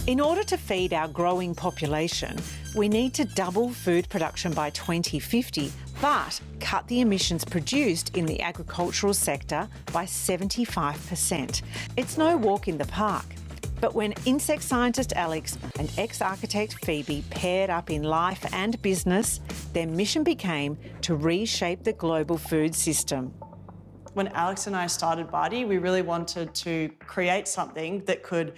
In order to feed our growing population, we need to double food production by 2050, but cut the emissions produced in the agricultural sector by 75%. It's no walk in the park. But when insect scientist Alex and ex-architect Phoebe paired up in life and business, their mission became to reshape the global food system. When Alex and I started Bardee, we really wanted to create something that could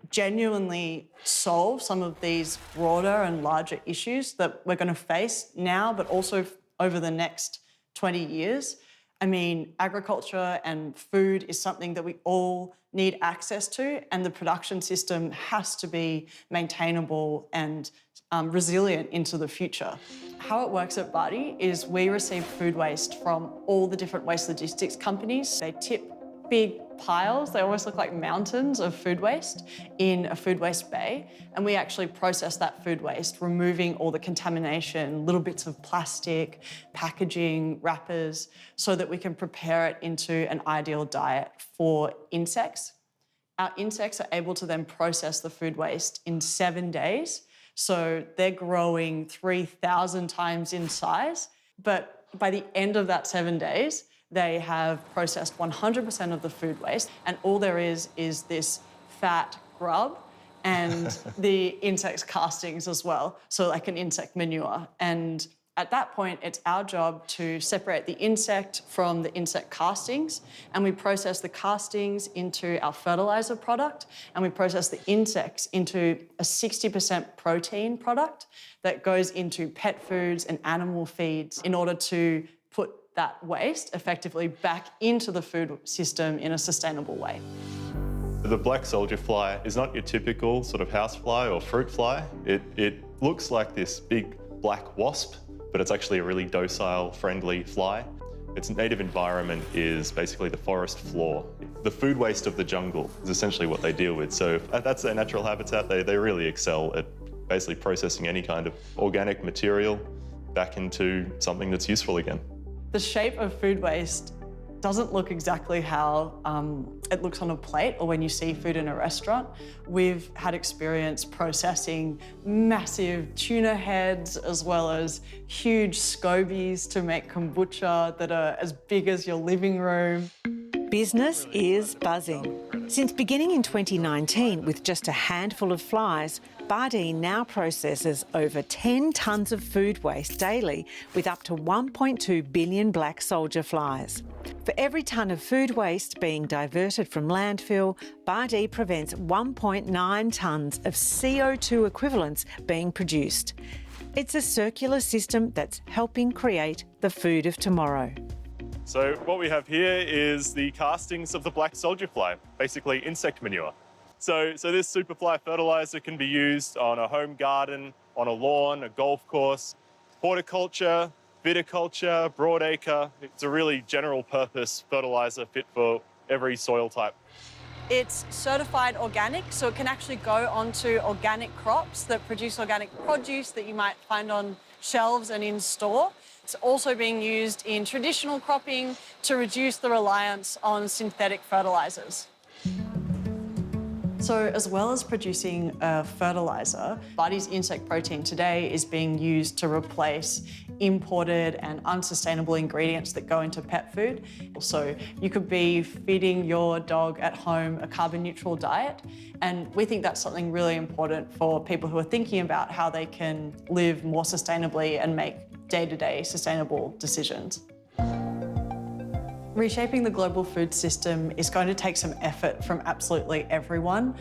genuinely solve some of these broader and larger issues that we're going to face now, but also over the next 20 years. I mean, agriculture and food is something that we all need access to, and the production system has to be maintainable and resilient into the future. How it works at Bardee is we receive food waste from all the different waste logistics companies. They tip big piles, they almost look like mountains of food waste in a food waste bay, and we actually process that food waste, removing all the contamination, little bits of plastic, packaging, wrappers, so that we can prepare it into an ideal diet for insects. Our insects are able to then process the food waste in 7 days, so they're growing 3,000 times in size, but by the end of that 7 days, they have processed 100% of the food waste, and all there is this fat grub and the insects castings as well, so like an insect manure. And at that point, it's our job to separate the insect from the insect castings, and we process the castings into our fertiliser product, and we process the insects into a 60% protein product that goes into pet foods and animal feeds in order to put that waste effectively back into the food system in a sustainable way. The black soldier fly is not your typical sort of house fly or fruit fly. It looks like this big black wasp, but it's actually a really docile, friendly fly. Its native environment is basically the forest floor. The food waste of the jungle is essentially what they deal with. So if that's their natural habitat, they really excel at basically processing any kind of organic material back into something that's useful again. The shape of food waste doesn't look exactly how it looks on a plate or when you see food in a restaurant. We've had experience processing massive tuna heads as well as huge scobies to make kombucha that are as big as your living room. Business is buzzing. Since beginning in 2019 with just a handful of flies, Bardee now processes over 10 tonnes of food waste daily with up to 1.2 billion black soldier flies. For every tonne of food waste being diverted from landfill, Bardee prevents 1.9 tonnes of CO2 equivalents being produced. It's a circular system that's helping create the food of tomorrow. So what we have here is the castings of the black soldier fly, basically insect manure. So this superfly fertiliser can be used on a home garden, on a lawn, a golf course, horticulture, viticulture, broadacre. It's a really general purpose fertiliser fit for every soil type. It's certified organic, so it can actually go onto organic crops that produce organic produce that you might find on shelves and in store. It's also being used in traditional cropping to reduce the reliance on synthetic fertilisers. So as well as producing a fertiliser, Bardee's insect protein today is being used to replace imported and unsustainable ingredients that go into pet food. So you could be feeding your dog at home a carbon neutral diet, and we think that's something really important for people who are thinking about how they can live more sustainably and make day-to-day sustainable decisions. Reshaping the global food system is going to take some effort from absolutely everyone.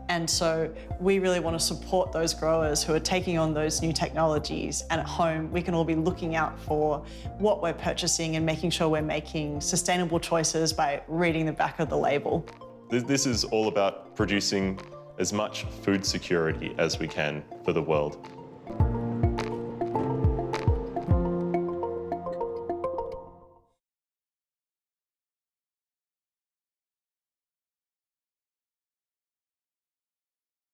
And so we really want to support those growers who are taking on those new technologies. And at home, we can all be looking out for what we're purchasing and making sure we're making sustainable choices by reading the back of the label. This is all about producing as much food security as we can for the world.